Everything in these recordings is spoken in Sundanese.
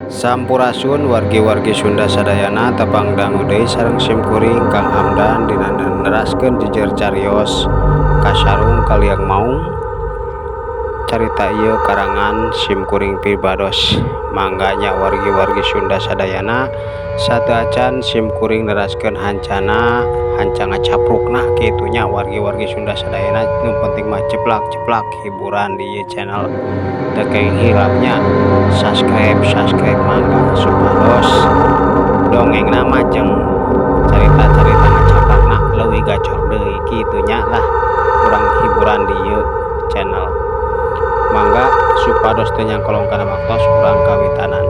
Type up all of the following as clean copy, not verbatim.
Sampurasun wargi-wargi Sunda sadayana tepang dangu deui sareng simkuring Kang Hamdan dina neraskeun jejer cariyos kasarung kaliang maung. Carita ieu karangan simkuring Pibados. Mangganya wargi-wargi Sunda sadayana sateu acan simkuring neraskeun hancana caprukna kitunya wargi-wargi Sunda sadayana. Nu penting mah ceplak hiburan di channel tekeng hilapnya subscribe mangga supados dongeng nama jeung carita-carita ngacaplakna leuwih gacor deui kitunya lah kurang hiburan di ieu channel. Mangga supados teu nyangkolong kana maktos urang kawitanan.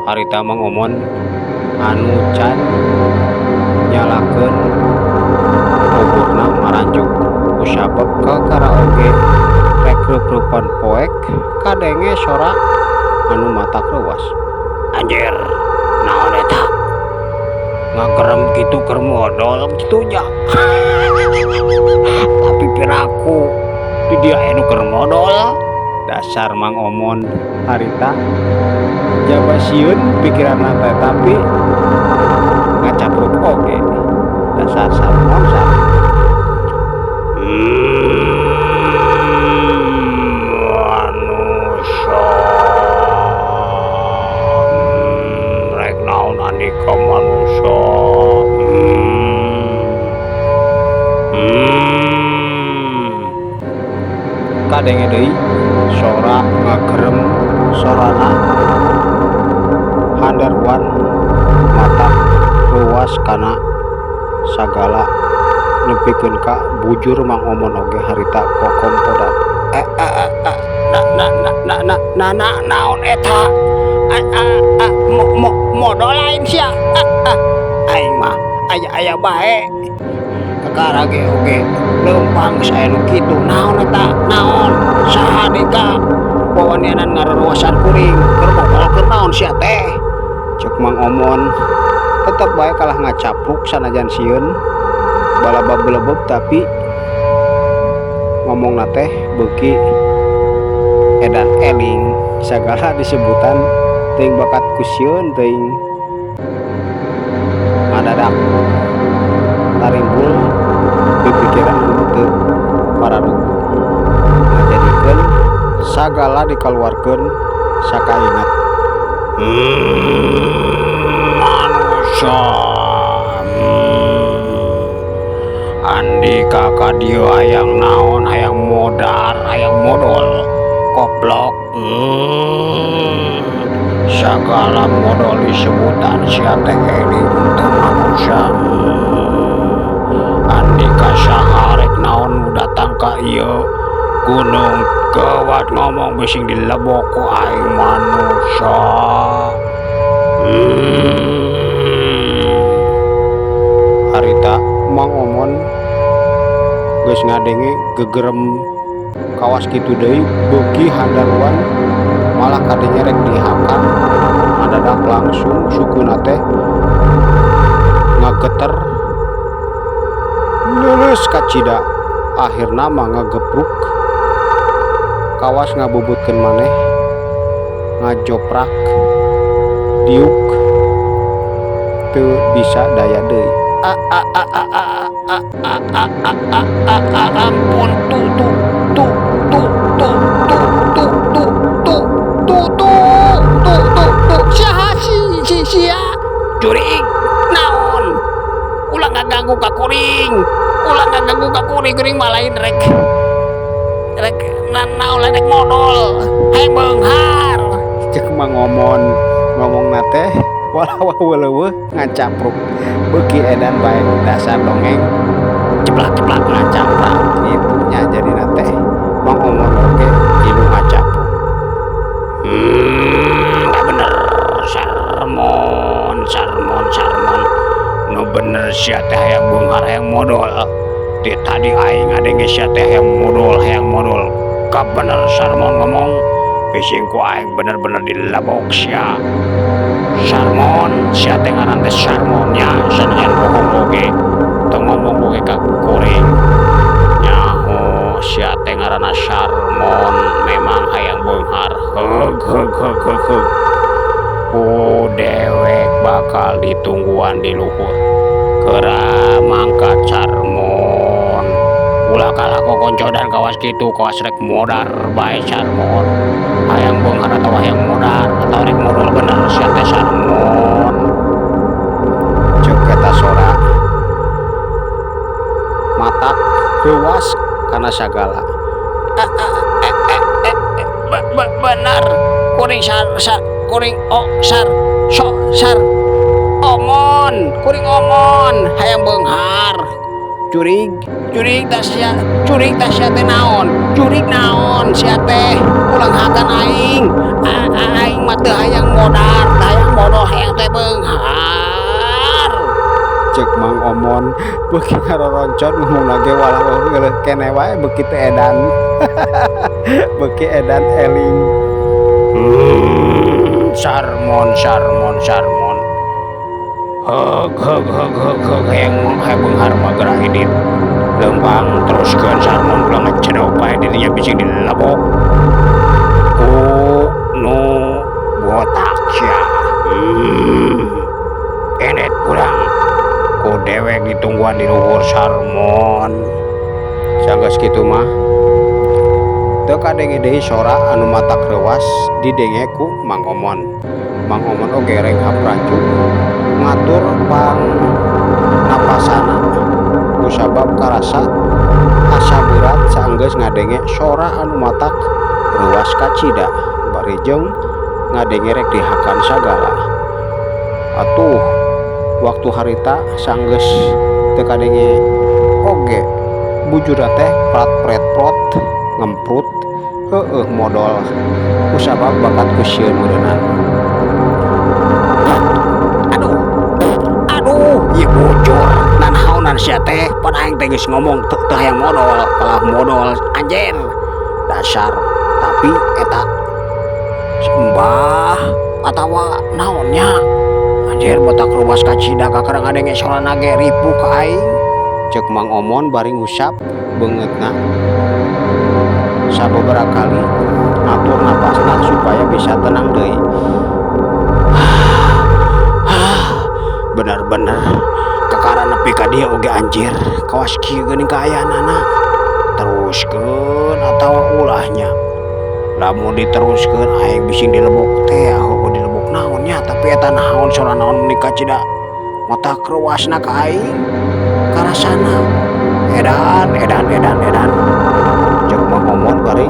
Harita mangomon anu can nyalakeun oburna maranjuk usabab ka karaoke rek reup-reupan poek kadenge sora anu matak leuwas. Anjir, naon eta? Ngagerem kitu keur modal kitu nya. Tapi piraku di dia anu keur modal. Dasar Mang Omon harita jaba sieun pikiranna teh tapi ngacapruk oge. Dasar salmon sar. Manusia rek naon anika manusia. Kadenge deui sora ngagerem sorana handarwan mata luas kana sagala nepikeun ka bujur Mang Omon oge harita kokom podat. Naon eta? Modal lain sia. Aing mah aya bae. Kakarage oge leumpang sae nu kitu. Naon eta? Naon? Saha deka? Wawanianan ngarerowasan kuring keur bokol naon sia teh? Cek Mang Omon tetep bae kalah ngacapruk sanajan sieun balaba belebeb tapi ngomongna teh beuki edan eling sagala disebutan teuing bakat ku sieun teuing ngadadak tarimbul pipikiran teu pararugu ngajadikeun sagala dikaluarkeun sakainget. Manusia andika ka dieu hayang naon, hayang modal, hayang modal koplok. Sagala modal disebutan sia teh eling teu manusia. Andika saha rek naon datang ka ieu gunung gawat ngomong bising dilebok ku aing manusia. Harita Mang Omon geus ngadenge gegerem kawas kitu deui beuki handarwan malah kadenge rek dihakan mendadak langsung sukuna teh ngageter leuleus ka cida akhirna mah ngagepruk kawas ngabubutkeun maneh ngajoprak diuk teu bisa daya deui. Ampun saha sia jurig naon ulah ngaganggu ka kuring kuring mah lain rek naon rek modal hayang beunghar cek Mang Omon ngomongna teh wala-wala ngacapruk beuki edan bae dasar dongeng ceplak ngacaprak itunya jadina teh Mang Omon oge ilu ngacapruk. Da bener sarmon nu bener sia teh hayang beunghar hayang modal di tadi aing ngadenge sia teh hayang modal ka bener sarmon ngomong bising ku aing bener-bener dilebok sia. Sarmon sia teh ngaran teh sarmonnya sanajan bohong oge teu ngomong oge ka kuring nyaho ditungguan di luhur kera mangkat Sarmon ulah kalah kokonco dan kawas gitu kawas rek modar bae Sarmon hayang beunghar atau hayang modar atau rek modal bener sia teh Sarmon ceuk eta sora matak ruas kana sagala benar kuring kuring sar omon kuring omon hayang beunghar curig tasya teh naon curig naon sia teh ulang hakan aing mah teu hayang modal hayang teh beunghar cek Mang Omon beuki ngaroroncot ngomongna ge walah geuleuh keneh wae beuki teh edan beuki edan eling Sarmon hayang beunghar mah gerah hidit lempang teruskeun Sarmon ulah ngecedok bae dirinya bisi dilebok ku nu botak sia enet urang ku dewek ditungguan di luhur Sarmon sanggeus kitu mah teu kadenge deui sora anu matak reuas didenge ku Mang Omon. Mang Omon oge reng hapranjuk ngatur pang napasana kusabab karasa asa berat saenggeus ngadenge sora anu matak reuas kacida bari jeung ngadenge rek dihakan sagala atuh waktu harita saenggeus teu kadenge oge bujurna teh prat-pret-prot ngemprut modal kusabab bakat ku sieun meureunan aduh ieu bujur nanaonan sia teh pada aing teh geus ngomong teu hayang modal kalah modal anjir dasar tapi eta Mbah atawa naonnya anjir botak ruas kacida kakara ngadenge sorana ge ripu ka aing ceuk Mang Omon bari ngusap beungeutna sababaraha kali ngatur napasna supaya bisa tenang deui bener-bener kakara nepi ka dieu oge anjir kawas kieu geuning kaayanana teruskeun atawa ulahnya lamun diteruskeun aing bising dilebok teh heuh dilebok naonnya tapi eta naon sora naon nikah cida matak reuasna ka aing karasana edan ceuk Mang Omon bari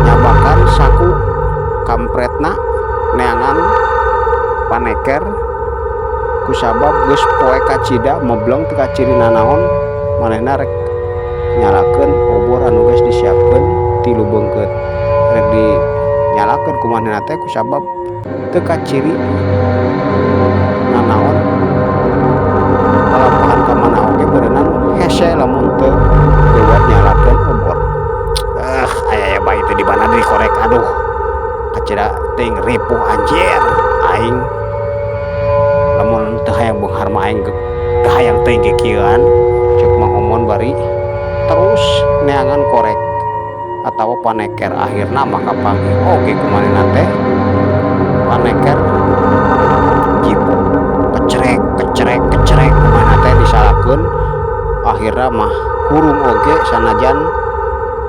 nyabakan saku kampretna neangan paneker kusabab geus poe kacida mebleng teu kaciri nanaon manehna rek nyalakeun obor anu geus disiapkeun tilu beungkeut rek dinyalakeun ku manehna teh kusabab teu kaciri nanaon palapahan ka mana oge beureunan hese lamun teu lewat nyalakeun obor aya bae teh di mana deui korek aduh kacida teuing ripuh anjir aing lamun teu hayang beunghar mah aing teu hayang teuing kieuan ceuk Mang Omon bari terus neangan korek atawa paneker akhirna mah kapanggih oge kumanehna teh paneker jipo kecrek kumanehna teh disalakeun akhirna mah hurung oge sanajan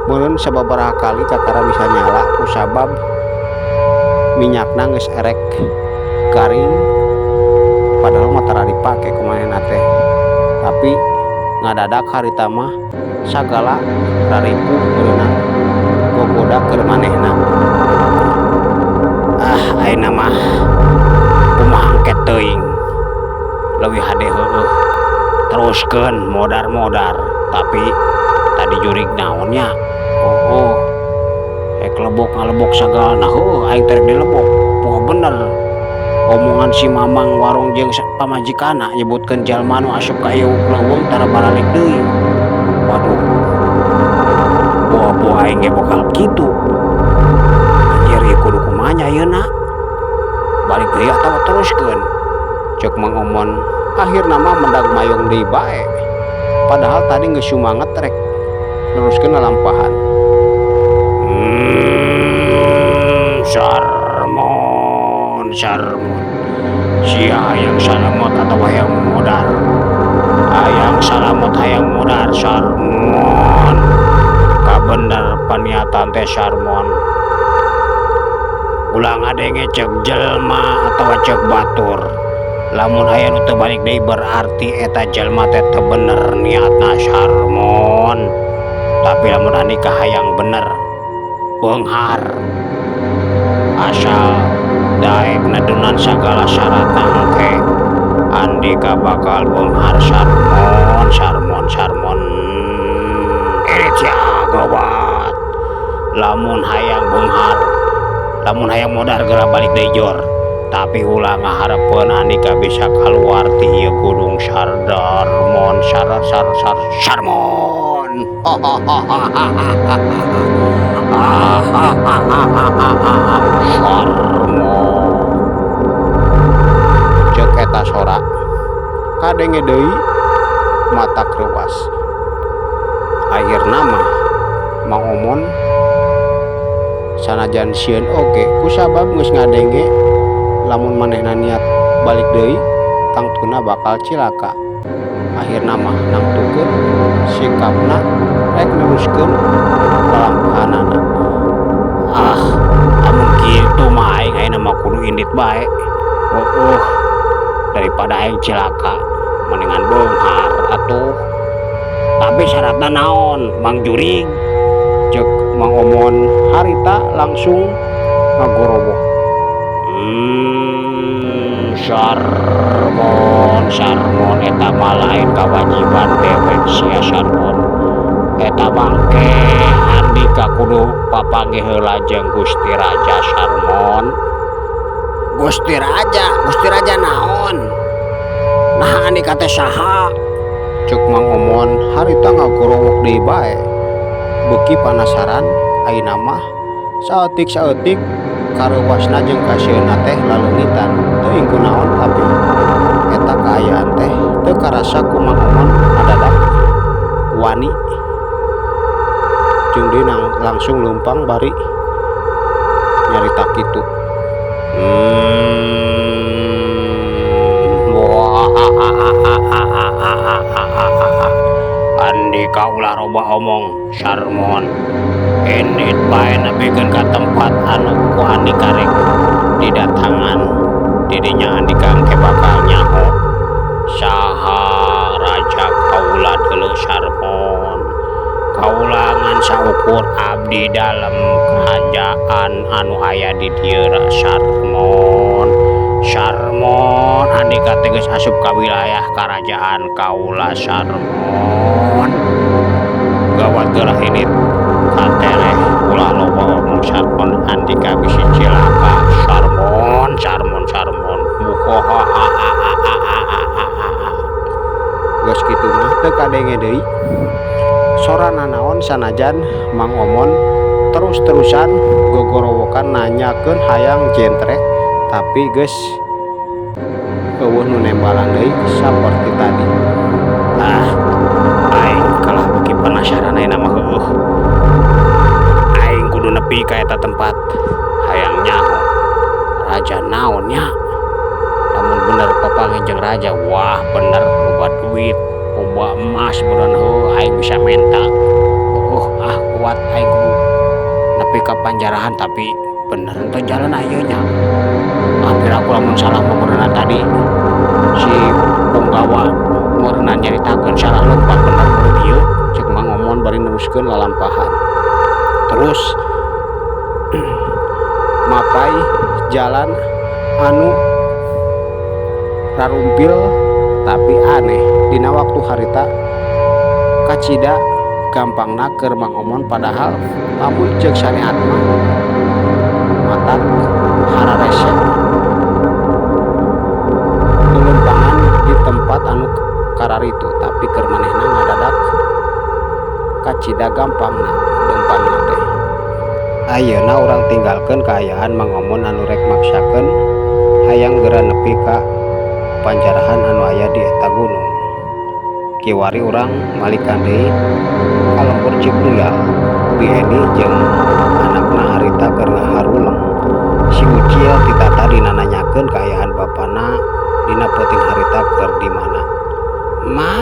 meureun sababaraha kali kakara bisa nyala kusabab minyakna geus erek garing padahal mah tara dipake kumanehna teh tapi ngadadak harita mah sagala raripu meureunna gogoda keur manehna ayeuna mah kumaha engke teuing leuwih hade heueuh teruskeun modar tapi tadi jurig naonnya ngalebok sagalana heueuh aing teh dilebok poho bener omongan si Mamang warung jeung pamajikana nyebutkeun jalma nu asup ka ieu leuweung tara baralik deui waduh boa aing ge bakal kitu anjir ieu kudu kumaha nya ayeuna balik deui atawa teruskeun ceuk Mang Omon akhirna mah mendag mayong deui bae padahal tadi geus sumanget rek neruskeun lalampahan Sarmon sia hayang salamot atau hayang modar, hayang salamot hayang modar Sarmon, kabener paniatan teh Sarmon. Ulang adenge cek jelma atau cek batur, lamun aya nu teu balik deui berarti eta jelma teh teu bener niatna Sarmon. Tapi lamun andika hayang bener beunghar asal daek nadunan sagala syaratna engke andika bakal beunghar Sarmon irit ya gawat. Lamun hayang beunghar, lamun hayang modar geura balik deui jor, tapi ulah ngaharepeun andika bisa kaluar ti ieu gunung Sarmon. Ceuk eta sora kadenge deui mata kreuwas. Akhirna mah Mang Omon sanajan sieun oge kusabab geus ngadenge lamun manehna niat balik deui tangtuna bakal cilaka. Akhirna mah nangtukeun sikapna rek neruskeun lalampahanana. Amun kitu mah aing ayeuna mah kudu indit bae. Daripada aing cilaka mendingan beunghar atuh. Tapi syaratna naon Mang Jurig? Ceuk Mang Omon harita langsung ngagorobok. Sarmon eta mah lain kawajiban dewek sia Sarmon. Eta bangke andika kudu papanggih heula jeung Gusti Raja Sarmon. Gusti Raja naon? Nah andika teh saha? Ceuk Mang Omon harita ngagorowok deui bae. Beuki panasaran ayeuna mah saeutik kareuwasna jeung kasieunna teh laleungitan teuing kunaon, tapi eta kaayaan teh teu karasa ku Mang Omon adadak wani. Jeung deui langsung leumpang bari nyarita kitu. Andika ulah roba omong Sarmon, indit bae nepikeun ka tempat anu ku andika rek didatangan. Didinya andika engke bakal nyaho saha raja kaula deuleu Sarmon. Kaula ngan saukur abdi dalam kerajaan anu aya di dieu Sarmon andika teh geus asup ka wilayah karajaan kaula Sarmon. Gawat geurah ini katereh ulah loba omong Sarmon andika bisi cilaka Sarmon mukoha. Geus kitu mah teu kadenge deui sorana naon sanajan Mang Omon terus-terusan gogorowokan nanyakeun hayang jentrek, tapi geus eueuh nu nembalan deui saperti tadi. Aing kalah beuki penasaran ayeuna mah heueuh. Aing kudu nepi ka eta tempat hayang nyaho raja naon nya. Lamun bener papanggih jeung raja, wah bener loba duit, loba emas buran heueuh aing bisa menta. Kuat aing kudu nepi ka panjarahan, tapi bener teu jalan ayeuna nya. Hampir aku lamun salah meureunan tadi si punggawa meureunan nyaritakeun salah lompat bener ieu. Ceuk Mang Omon bari neruskeun lalampahan. Terus mapai jalan anu rarumpil tapi aneh dina waktu harita kacida gampangna keur Mang Omon, padahal lamun ceuk syariat mah matak hararese lelumpangan di tempat anu kararitu, tapi keur manehna ngadadak kacida gampangna leumpangna teh. Ayeuna urang tinggalkeun kaayaan Mang Omon anu rek maksakeun hayang geura nepi ka panjarahan anu aya di eta gunung. Kiwari urang malikan deui ka lembur Cipuyal. Bieni jeung anakna harita keur ngaharuleng. Si Ucil ditata dina nanyakeun nanyakeun kaayaan bapana dina peuting harita keur di mana. Ma,